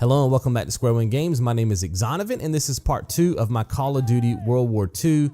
Hello and welcome back to Square One Games. My name is Xonovan and this is part 2 of my Call of Duty World War II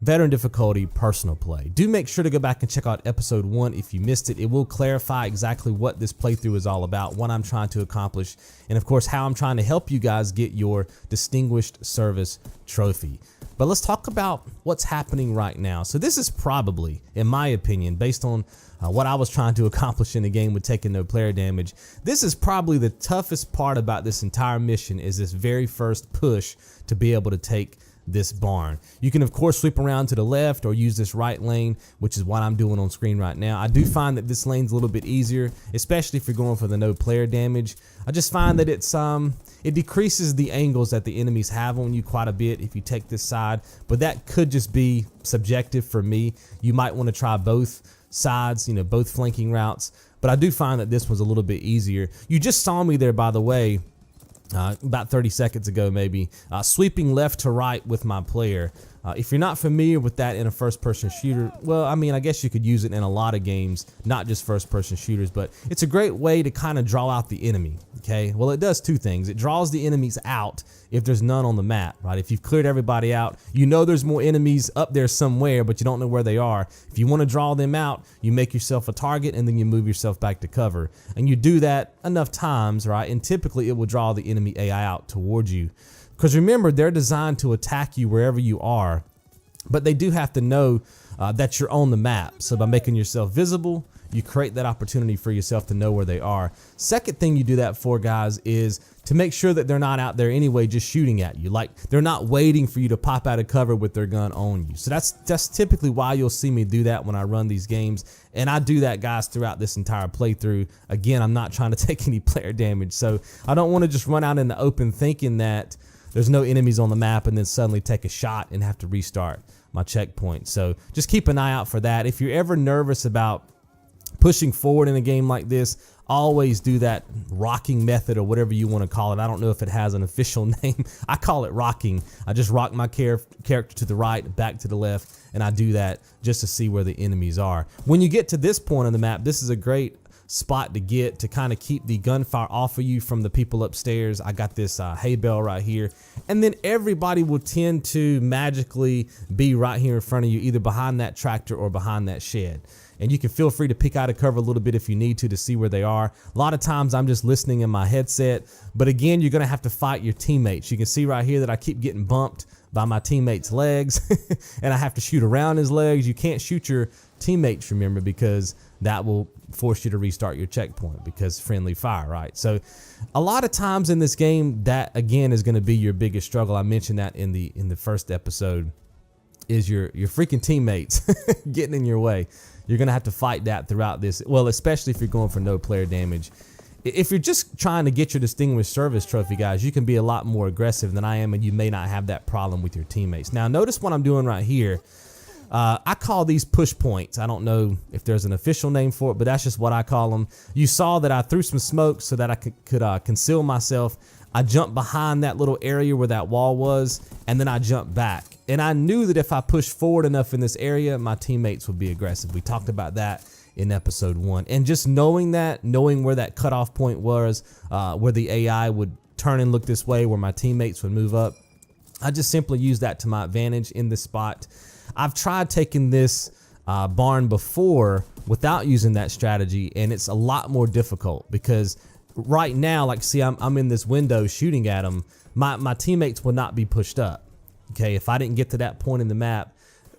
Veteran Difficulty Personal Play. Do make sure to go back and check out episode 1 if you missed it. It will clarify exactly what this playthrough is all about, what I'm trying to accomplish, and of course how I'm trying to help you guys get your Distinguished Service Trophy. But let's talk about what's happening right now. So this is probably, in my opinion, based on what I was trying to accomplish in the game with taking no player damage, this is probably the toughest part about this entire mission, is this very first push to be able to take this barn. You can of course sweep around to the left or use this right lane, which is what I'm doing on screen right now. I do find that this lane's a little bit easier, especially if you're going for the no player damage. I just find that it decreases the angles that the enemies have on you quite a bit if you take this side, but that could just be subjective for me. You might want to try both sides, both flanking routes, but I do find that this was a little bit easier. You just saw me there, by the way, about 30 seconds ago maybe, sweeping left to right with my player. If you're not familiar with that in a first-person shooter, well, I mean, I guess you could use it in a lot of games, not just first-person shooters, but it's a great way to kind of draw out the enemy, okay? Well, it does two things. It draws the enemies out if there's none on the map, right? If you've cleared everybody out, you know there's more enemies up there somewhere, but you don't know where they are. If you want to draw them out, you make yourself a target and then you move yourself back to cover. And you do that enough times, right? And typically it will draw the enemy AI out towards you. Because remember, they're designed to attack you wherever you are, but they do have to know that you're on the map. So by making yourself visible, you create that opportunity for yourself to know where they are. Second thing you do that for, guys, is to make sure that they're not out there anyway just shooting at you. Like, they're not waiting for you to pop out of cover with their gun on you. So that's typically why you'll see me do that when I run these games. And I do that, guys, throughout this entire playthrough. Again, I'm not trying to take any player damage. So I don't want to just run out in the open thinking that there's no enemies on the map and then suddenly take a shot and have to restart my checkpoint. So just keep an eye out for that. If you're ever nervous about pushing forward in a game like this, always do that rocking method or whatever you want to call it. I don't know if it has an official name. I call it rocking. I just rock my character to the right, back to the left, and I do that just to see where the enemies are. When you get to this point on the map, this is a great spot to get to kind of keep the gunfire off of you from the people upstairs. I got this hay bale right here, and then everybody will tend to magically be right here in front of you, either behind that tractor or behind that shed. And you can feel free to pick out of cover a little bit if you need to see where they are. A lot of times I'm just listening in my headset, but again, you're gonna have to fight your teammates. You can see right here that I keep getting bumped by my teammate's legs and I have to shoot around his legs. You can't shoot your teammates, remember, because that will force you to restart your checkpoint because friendly fire, right? So a lot of times in this game, that again is going to be your biggest struggle. I mentioned that in the first episode, is your freaking teammates getting in your way. You're going to have to fight that throughout this, well, especially if you're going for no player damage. If you're just trying to get your Distinguished Service Trophy, guys, you can be a lot more aggressive than I am, and you may not have that problem with your teammates. Now, notice what I'm doing right here. I call these push points. I don't know if there's an official name for it, but that's just what I call them. You saw that I threw some smoke so that I could conceal myself. I jumped behind that little area where that wall was, and then I jumped back. And I knew that if I pushed forward enough in this area, my teammates would be aggressive. We talked about that in episode 1. And just knowing that, knowing where that cutoff point was, where the AI would turn and look this way, where my teammates would move up, I just simply used that to my advantage in this spot. I've tried taking this barn before without using that strategy, and it's a lot more difficult because right now, like, see, I'm in this window shooting at them. My teammates would not be pushed up. Okay, if I didn't get to that point in the map,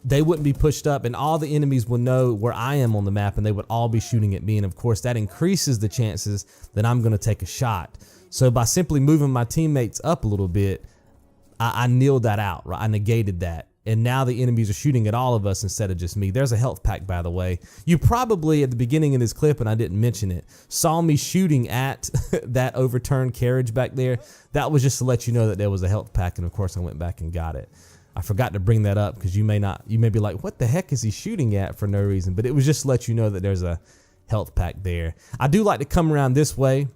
they wouldn't be pushed up, and all the enemies will know where I am on the map, and they would all be shooting at me. And of course, that increases the chances that I'm going to take a shot. So by simply moving my teammates up a little bit, I nilled that out, right? I negated that. And now the enemies are shooting at all of us instead of just me. There's a health pack, by the way. You probably, at the beginning of this clip, and I didn't mention it, saw me shooting at that overturned carriage back there. That was just to let you know that there was a health pack, and of course I went back and got it. I forgot to bring that up because you may be like, what the heck is he shooting at for no reason? But it was just to let you know that there's a health pack there. I do like to come around this way.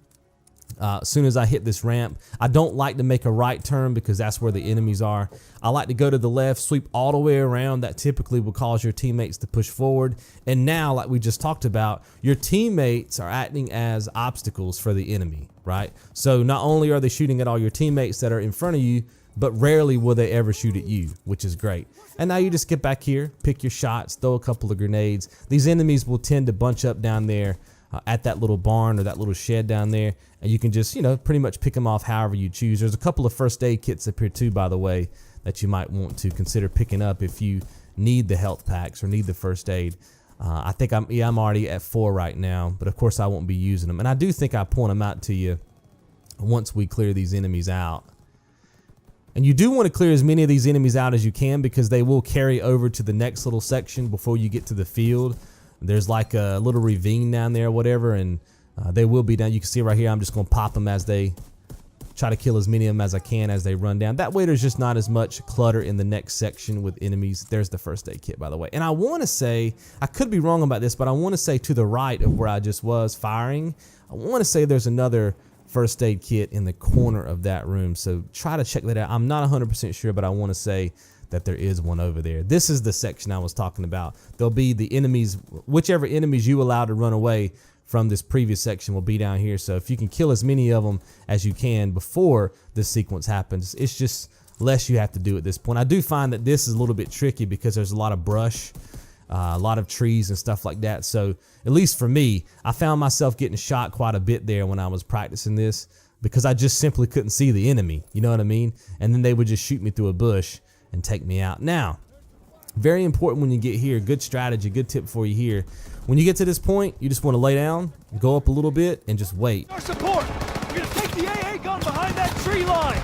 As soon as I hit this ramp, I don't like to make a right turn because that's where the enemies are. I like to go to the left, sweep all the way around. That typically will cause your teammates to push forward. And now, like we just talked about, your teammates are acting as obstacles for the enemy. right? So not only are they shooting at all your teammates that are in front of you, but rarely will they ever shoot at you, which is great. And now you just get back here, pick your shots, throw a couple of grenades. These enemies will tend to bunch up down there at that little barn or that little shed down there, and you can just, pretty much pick them off however you choose. There's a couple of first aid kits up here too, by the way, that you might want to consider picking up if you need the health packs or need the first aid. I think I'm already at 4 right now, but of course I won't be using them. And I do think I point them out to you once we clear these enemies out. And you do want to clear as many of these enemies out as you can, because they will carry over to the next little section before you get to the field. There's like a little ravine down there or whatever, and they will be down. You can see right here, I'm just going to pop them as they try to kill as many of them as I can as they run down. That way there's just not as much clutter in the next section with enemies. There's the first aid kit, by the way. And I want to say, I could be wrong about this, but I want to say to the right of where I just was firing, I want to say there's another first aid kit in the corner of that room. So try to check that out. I'm not 100% sure, but I want to say that there is one over there. This is the section I was talking about. There'll be the enemies, whichever enemies you allow to run away from this previous section will be down here. So if you can kill as many of them as you can before this sequence happens, it's just less you have to do at this point. I do find that this is a little bit tricky because there's a lot of brush, a lot of trees and stuff like that. So at least for me, I found myself getting shot quite a bit there when I was practicing this, because I just simply couldn't see the enemy, you know what I mean? And then they would just shoot me through a bush and take me out. Now, very important when you get here, good strategy, good tip for you here. When you get to this point, you just want to lay down, go up a little bit, and just wait. Our support! We're gonna take the AA gun behind that tree line!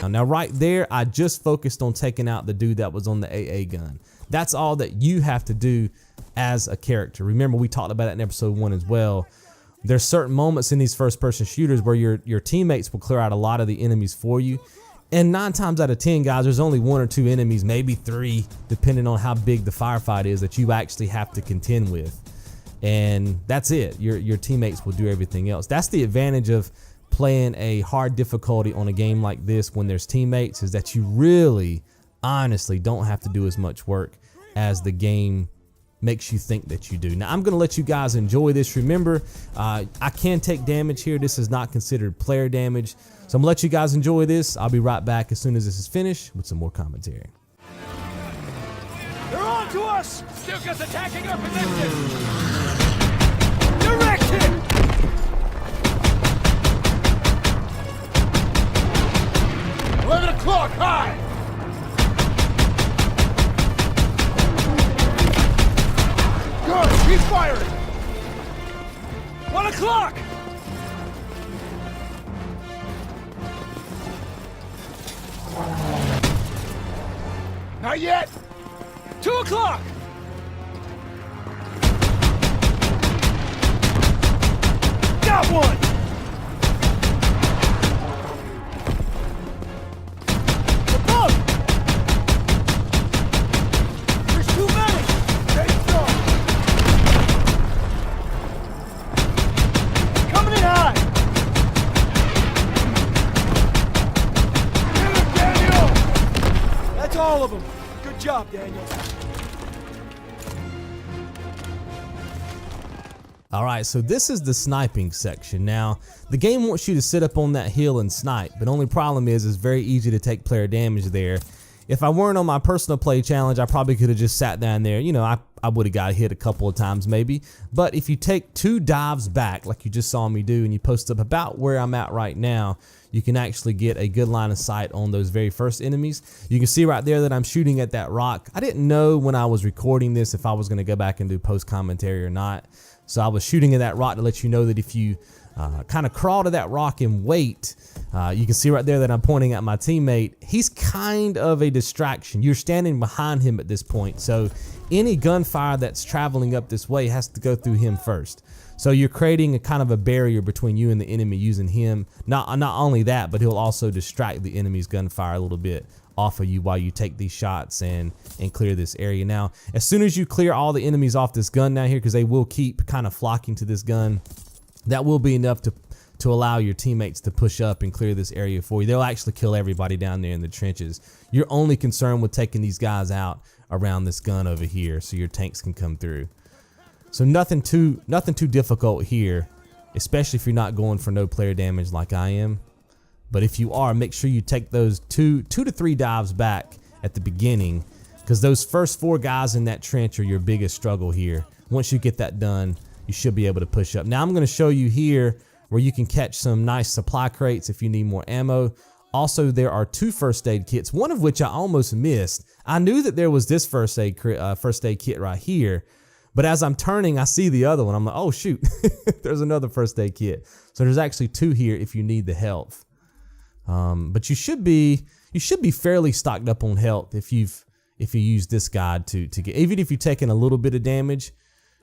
Now right there, I just focused on taking out the dude that was on the AA gun. That's all that you have to do as a character. Remember, we talked about it in episode 1 as well. There's certain moments in these first person shooters where your teammates will clear out a lot of the enemies for you. And 9 times out of 10, guys, there's only 1 or 2 enemies, maybe 3, depending on how big the firefight is, that you actually have to contend with. And that's it. Your teammates will do everything else. That's the advantage of playing a hard difficulty on a game like this when there's teammates, is that you really, honestly, don't have to do as much work as the game makes you think that you do. Now, I'm gonna let you guys enjoy this. Remember, I can take damage here. This is not considered player damage. So I'm gonna let you guys enjoy this. I'll be right back as soon as this is finished with some more commentary. They're on to us! Stuka's attacking our position! Direct hit! 11 o'clock, high! Good, he's firing! 1 o'clock! Not yet! 2 o'clock! Got one! All of them. Good job, Daniel. All right, so this is the sniping section. Now, the game wants you to sit up on that hill and snipe, but only problem is it's very easy to take player damage there. if I weren't on my personal play challenge, I probably could have just sat down there. You know, I would have got hit a couple of times maybe. But if you take 2 dives back, like you just saw me do, and you post up about where I'm at right now, you can actually get a good line of sight on those very first enemies. You can see right there that I'm shooting at that rock. I didn't know when I was recording this if I was gonna go back and do post commentary or not. So I was shooting at that rock to let you know that if you kind of crawl to that rock and wait, you can see right there that I'm pointing at my teammate. He's kind of a distraction. You're standing behind him at this point. So any gunfire that's traveling up this way has to go through him first. So you're creating a kind of a barrier between you and the enemy using him. Not only that, but he'll also distract the enemy's gunfire a little bit off of you while you take these shots and clear this area. Now, as soon as you clear all the enemies off this gun down here, because they will keep kind of flocking to this gun, that will be enough to allow your teammates to push up and clear this area for you. They'll actually kill everybody down there in the trenches. You're only concerned with taking these guys out around this gun over here so your tanks can come through. So nothing too difficult here, especially if you're not going for no player damage like I am. But if you are, make sure you take those two to 3 dives back at the beginning, because those first 4 guys in that trench are your biggest struggle here. Once you get that done, you should be able to push up. Now I'm going to show you here where you can catch some nice supply crates if you need more ammo. Also, there are 2 first aid kits, one of which I almost missed. I knew that there was this first aid kit right here, but as I'm turning, I see the other one. I'm like, oh shoot, there's another first aid kit. So there's actually 2 here if you need the health. But you should be fairly stocked up on health if you use this guide to get, even if you're taking a little bit of damage,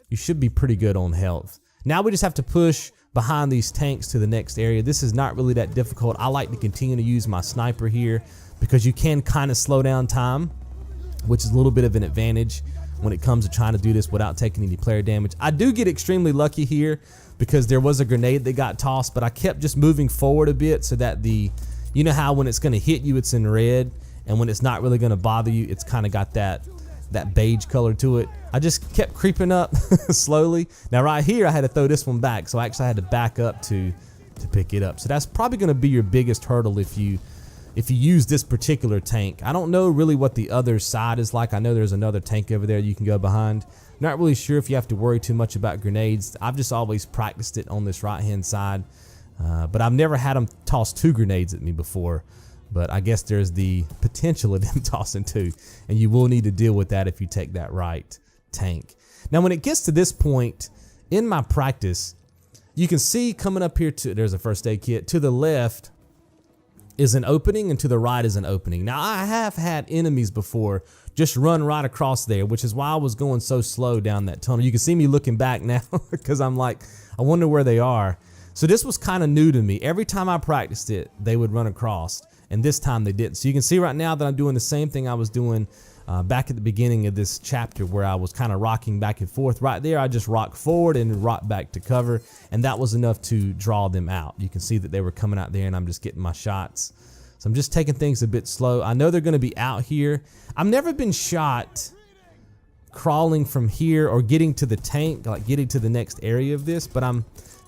you should be pretty good on health. Now we just have to push behind these tanks to the next area. This is not really that difficult. I like to continue to use my sniper here because you can kind of slow down time, which is a little bit of an advantage when it comes to trying to do this without taking any player damage. I do get extremely lucky here because there was a grenade that got tossed, but I kept just moving forward a bit so that you know how when it's going to hit you, it's in red, and when it's not really going to bother you, it's kind of got that beige color to it. I just kept creeping up slowly. Now right here, I had to throw this one back, so I actually had to back up to pick it up. So that's probably going to be your biggest hurdle if you use this particular tank. I don't know really what the other side is like. I know there's another tank over there you can go behind. Not really sure if you have to worry too much about grenades. I've just always practiced it on this right hand side, but I've never had them toss 2 grenades at me before. But I guess there's the potential of them tossing 2, and you will need to deal with that if you take that right tank. Now when it gets to this point in my practice, you can see coming up here there's a first aid kit. To the left is an opening, and to the right is an opening. Now I have had enemies before just run right across there, which is why I was going so slow down that tunnel. You can see me looking back now because I'm like, I wonder where they are. So this was kind of new to me. Every time I practiced it, they would run across, and this time they didn't. So you can see right now that I'm doing the same thing I was doing back at the beginning of this chapter, where I was kind of rocking back and forth. Right there, I just rocked forward and rocked back to cover, and that was enough to draw them out. You can see that they were coming out there, and I'm just getting my shots. So I'm just taking things a bit slow. I know they're going to be out here. I've never been shot crawling from here or getting to the tank, like getting to the next area of this, but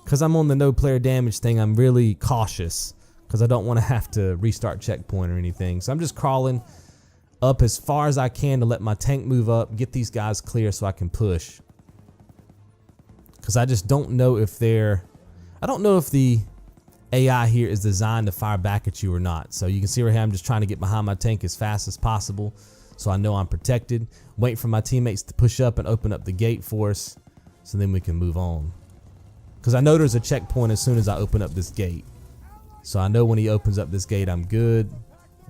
because I'm on the no player damage thing, I'm really cautious because I don't want to have to restart checkpoint or anything. So I'm just crawling up as far as I can to let my tank move up, get these guys clear so I can push. Because I just don't know if the AI here is designed to fire back at you or not. So you can see right here, I'm just trying to get behind my tank as fast as possible so I know I'm protected. Wait for my teammates to push up and open up the gate for us so then we can move on. Because I know there's a checkpoint as soon as I open up this gate. So I know when he opens up this gate, I'm good.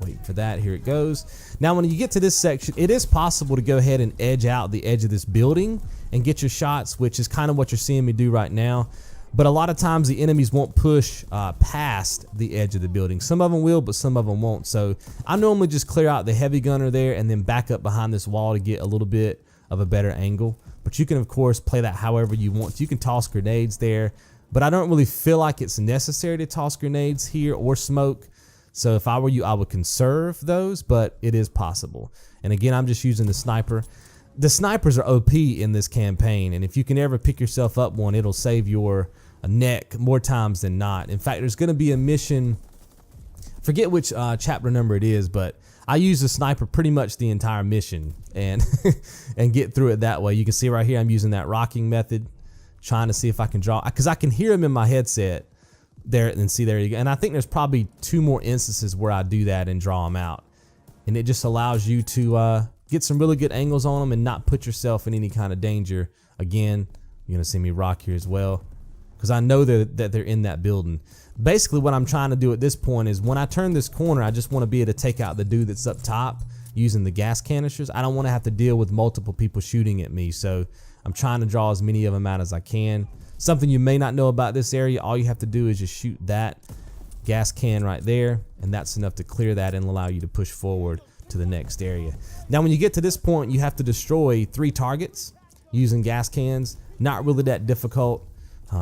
Wait for that. Here it goes. Now, when you get to this section, it is possible to go ahead and edge out the edge of this building and get your shots, which is kind of what you're seeing me do right now. But a lot of times the enemies won't push past the edge of the building. Some of them will, but some of them won't. So I normally just clear out the heavy gunner there and then back up behind this wall to get a little bit of a better angle. But you can, of course, play that however you want. You can toss grenades there, but I don't really feel like it's necessary to toss grenades here or smoke. So if I were you, I would conserve those, but it is possible. And again, I'm just using the sniper. The snipers are OP in this campaign, and if you can ever pick yourself up one, it'll save your neck more times than not. In fact, there's going to be a mission forget which chapter number it is, but I use the sniper pretty much the entire mission and and get through it that way. You can see right here I'm using that rocking method, trying to see if I can draw, because I can hear him in my headset there, and see, there you go. And I think there's probably 2 more instances where I do that and draw them out, and it just allows you to get some really good angles on them and not put yourself in any kind of danger. Again, you're gonna see me rock here as well, because I know that they're in that building. Basically what I'm trying to do at this point is when I turn this corner, I just want to be able to take out the dude that's up top using the gas canisters. I don't want to have to deal with multiple people shooting at me, so I'm trying to draw as many of them out as I can. Something you may not know about this area, all you have to do is just shoot that gas can right there, and that's enough to clear that and allow you to push forward to the next area. Now when you get to this point, you have to destroy 3 targets using gas cans. Not really that difficult.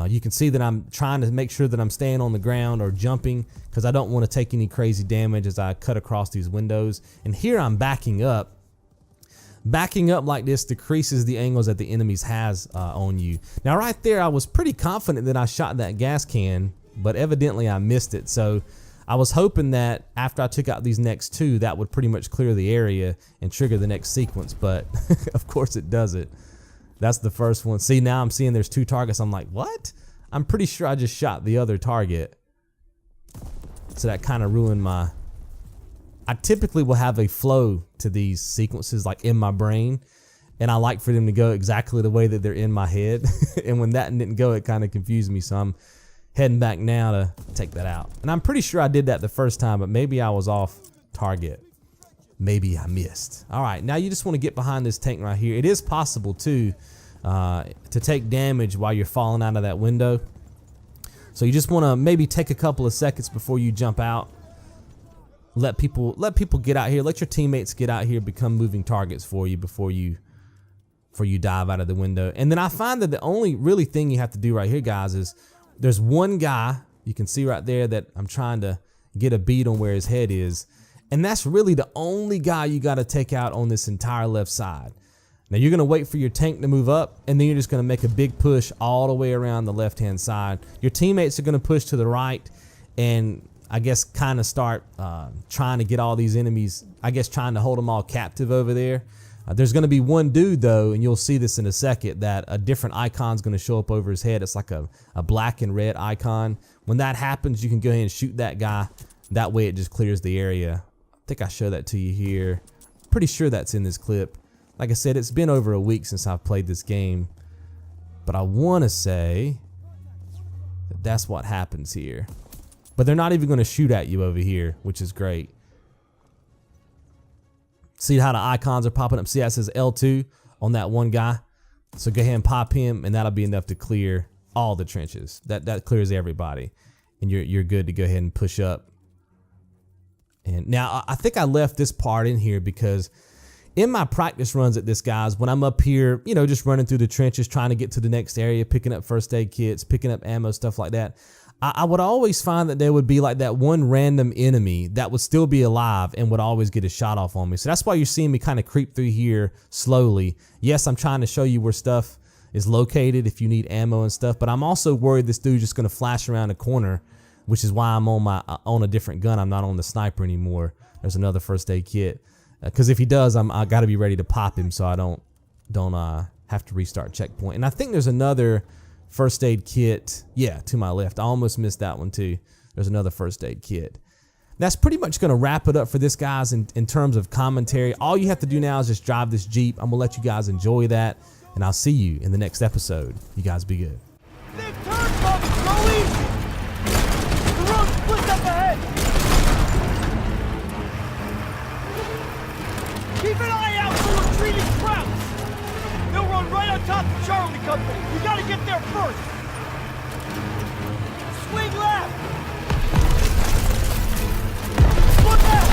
You can see that I'm trying to make sure that I'm staying on the ground or jumping, because I don't want to take any crazy damage as I cut across these windows. And here I'm backing up. Backing up like this decreases the angles that the enemies has on you. Now right there, I was pretty confident that I shot that gas can, but evidently I missed it. So I was hoping that after I took out these next 2, that would pretty much clear the area and trigger the next sequence, but of course it doesn't. That's the first one. See, now I'm seeing there's 2 targets. I'm like, what? I'm pretty sure I just shot the other target. So that kind of ruined my... I typically will have a flow to these sequences like in my brain, and I like for them to go exactly the way that they're in my head. And when that didn't go, it kind of confused me. So I'm heading back now to take that out. And I'm pretty sure I did that the first time, but maybe I was off target. Maybe I missed. All right, now you just want to get behind this tank right here. It is possible too to take damage while you're falling out of that window. So you just want to maybe take a couple of seconds before you jump out. Let people get out here. Let your teammates get out here, become moving targets for you before you dive out of the window. And then I find that the only really thing you have to do right here, guys, is there's one guy you can see right there that I'm trying to get a beat on where his head is. And that's really the only guy you got to take out on this entire left side. Now you're going to wait for your tank to move up, and then you're just going to make a big push all the way around the left-hand side. Your teammates are going to push to the right, and I guess kind of start trying to get all these enemies, I guess trying to hold them all captive over there. There's going to be one dude though, and you'll see this in a second, that a different icon's going to show up over his head. It's like a black and red icon. When that happens, you can go ahead and shoot that guy. That way it just clears the area. I think I show that to you here. Pretty sure that's in this clip. Like I said, it's been over a week since I've played this game, but I want to say that that's what happens here. But they're not even going to shoot at you over here, which is great. See how the icons are popping up? See how it says L2 on that one guy? So go ahead and pop him, and that'll be enough to clear all the trenches. That clears everybody, and you're good to go ahead and push up. And now I think I left this part in here because in my practice runs at this, guys, when I'm up here, you know, just running through the trenches, trying to get to the next area, picking up first aid kits, picking up ammo, stuff like that, I would always find that there would be like that one random enemy that would still be alive and would always get a shot off on me. So that's why you're seeing me kind of creep through here slowly. Yes, I'm trying to show you where stuff is located if you need ammo and stuff, but I'm also worried this dude's just going to flash around the corner, which is why I'm on a different gun. I'm not on the sniper anymore. There's another first aid kit. Because if he does, I got to be ready to pop him so I don't have to restart checkpoint. And I think there's another first aid kit, yeah, to my left. I almost missed that one too. There's another first aid kit. That's pretty much going to wrap it up for this, guys, in terms of commentary. All you have to do now is just drive this Jeep. I'm going to let you guys enjoy that, and I'll see you in the next episode. You guys be good. Big turn, Bobby, go easy! The road splits up ahead! Keep an eye out for retreating Krauts! They'll run right on top of Charlie Company. We gotta get there first. Swing left. Look out!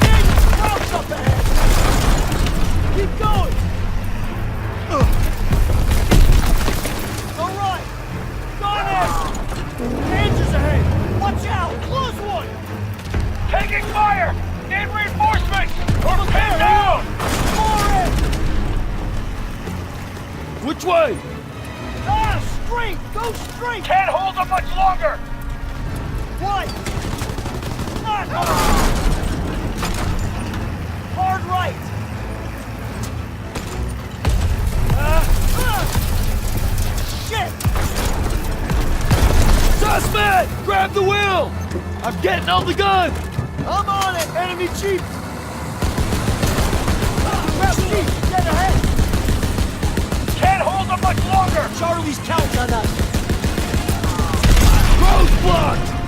Dang, Krauts up ahead. Keep going. All right. Gone in. Rangers ahead. Watch out. Close one. Taking fire. Need reinforcements. We're pinned down. More in. Which way? Straight! Go straight! Can't hold them much longer! Right! back on him! Hard right! Shit! Suspect! Grab the wheel! I'm getting on the gun! I'm on it! Enemy jeep! Grab jeep! Dead ahead! Can't hold them much longer! Charlie's counting on us! Roadblock!